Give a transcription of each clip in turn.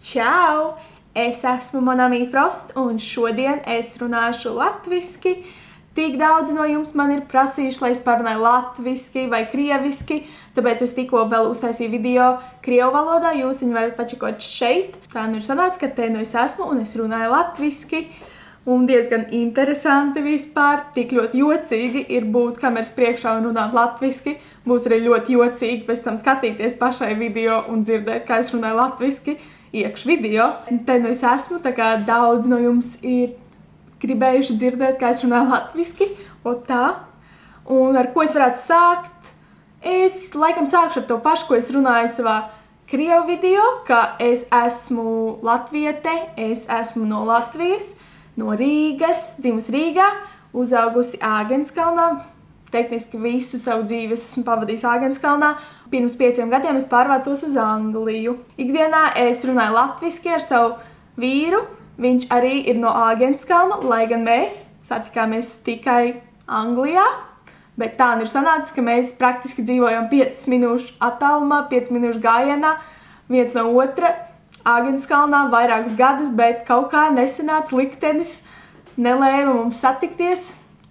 Čau! Es esmu Monami Frost un šodien es runāšu latviski. Tik daudz no jums man ir prasījuši, lai es parunāju latviski vai krieviski, tāpēc es tikko vēl uztaisīju video krievu valodā, jūs viņu varat pačekot šeit. Tā nu ir sanāca, ka te nu es esmu un es runāju latviski. Un diezgan interesanti vispār, tik ļoti jocīgi ir būt kameras priekšā un runāt latviski. Būs arī ļoti jocīgi pēc tam skatīties pašai video un dzirdēt, kā es runāju latviski iekš video. Te nu es esmu, tā kā daudz no jums ir gribējuši dzirdēt, kā es runāju latviski. Un tā. Un ar ko es varētu sākt? Es laikam sākšu ar to pašu, ko es runāju savā krievu video, ka es esmu latviete, es esmu no Latvijas. No Rīgas, dzimusi Rīgā, uzaugusi Āgenskalnā. Tehniski visu savu dzīvi esmu pavadījis Āgenskalnā. Pirms 5 gadiem es pārvācos uz Angliju. Ikdienā es runāju latviski ar savu vīru. Viņš arī ir no Āgenskalna, lai gan mēs satikāmies tikai Anglijā. Bet tā nu ir sanācis, ka mēs praktiski dzīvojam 5 minūšu attālumā, 5 minūšu gājienā, viens no otra. Āgenskalnā vairākus gadus, bet kaut kā nesanāca, liktenis nelēma mums satikties.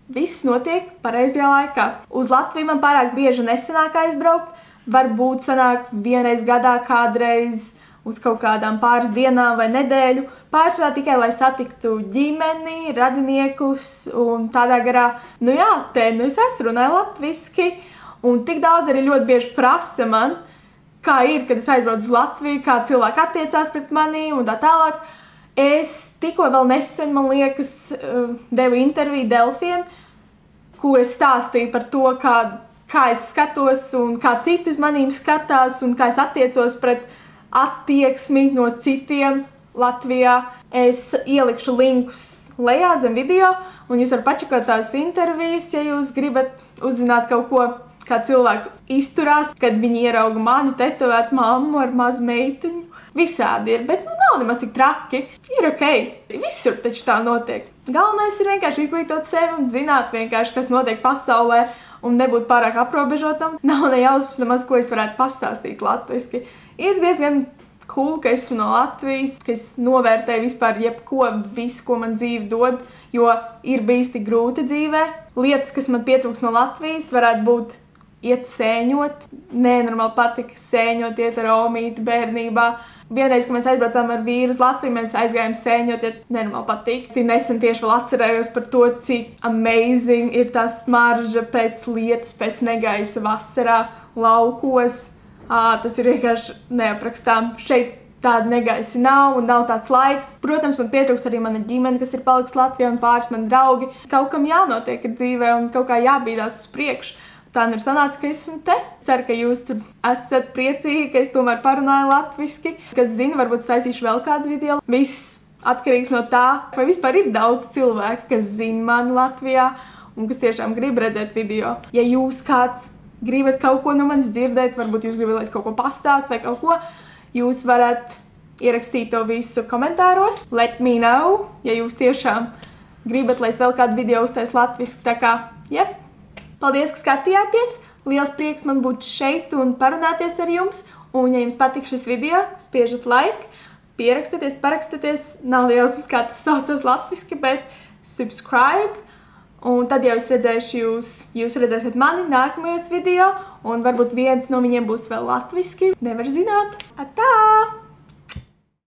Viss notiek pareizajā laikā. Uz Latviju man pārāk bieži nesanāk aizbraukt. Varbūt sanāk vienreiz gadā, kādreiz uz kaut kādām pāris dienām vai nedēļu. Pārsvarā tikai, lai satiktu ģimeni, radiniekus un tādā garā. Nu jā, te nu es runāju latviski. Un tik daudz arī ļoti bieži prasa man, kā ir, kad es aizbraucu uz Latviju, kā cilvēki attiecās pret mani un tā tālāk. Es tikko vēl nesen, man liekas, devu interviju Delfiem, kur es stāstīju par to, kā es skatos un kā citi uz manīm skatās un kā es attiecos pret attieksmi no citiem Latvijā. Es ielikšu linkus lejā zem video un jūs varat pačekot tās intervijas, ja jūs gribat uzzināt kaut ko, kā cilvēki izturās, kad viņi ierauga mani tetovēt mammu ar mazu meitiņu. Visādi ir, bet nav nemaz tik traki. Ir ok. Visur taču tā notiek. Galvenais ir vienkārši izglītot sevi un zināt vienkārši, kas notiek pasaulē un nebūt pārāk aprobežotam. Nav ne jausmas nemaz, ko es varētu pastāstīt latviski. Ir diezgan cool, ka esmu no Latvijas, ka es novērtēju vispār jebko, visu, ko man dzīve dod, jo ir bijis tik grūti dzīvē. Lietas, kas man pietrūks no Latvijas, varētu būt iet sēņot. Nenormāli patika sēņot, iet ar omīti bērnībā. Vienreiz, kad mēs aizbraucām ar vīru uz Latviju, mēs aizgājām sēņot, nenormāli patīk. Nesen tieši vēl atcerējos par to, cik amazing ir tā smarža pēc lietus, pēc negaisa vasarā, laukos. Tas ir vienkārši neaprakstām. Šeit tāda negaisi nav un nav tāds laiks. Protams, man pietrūkst arī mana ģimene, kas ir paliks Latvijā un pāris mani draugi. Kaut kam jānotiek ar dzīvē un kaut kā jābīdās uz priekšu. Tā nu ir sanāca, ka esmu te. Ceru, ka jūs tur esat priecīgi, ka es tomēr parunāju latviski. Kas zina, varbūt taisīšu vēl kādu video. Viss atkarīgs no tā, vai vispār ir daudz cilvēku, kas zina mani Latvijā un kas tiešām grib redzēt video. Ja jūs kāds gribat kaut ko no manis dzirdēt, varbūt jūs gribat, lai es kaut ko pastāstu vai kaut ko, jūs varat ierakstīt to visu komentāros. Let me know, ja jūs tiešām gribat, lai es vēl kādu video uztaisu latviski. Tā kā, jep. Paldies, ka skatījāties! Liels prieks man būt šeit un parunāties ar jums. Un, ja jums patīk šis video, spiežat like, pierakstieties, parakstieties. Nav jausmas, kā tas saucas latviski, bet subscribe. Un tad jau es redzēšu jūs redzēsiet mani nākamajos video. Un varbūt viens no viņiem būs vēl latviski. Nevar zināt. Atā!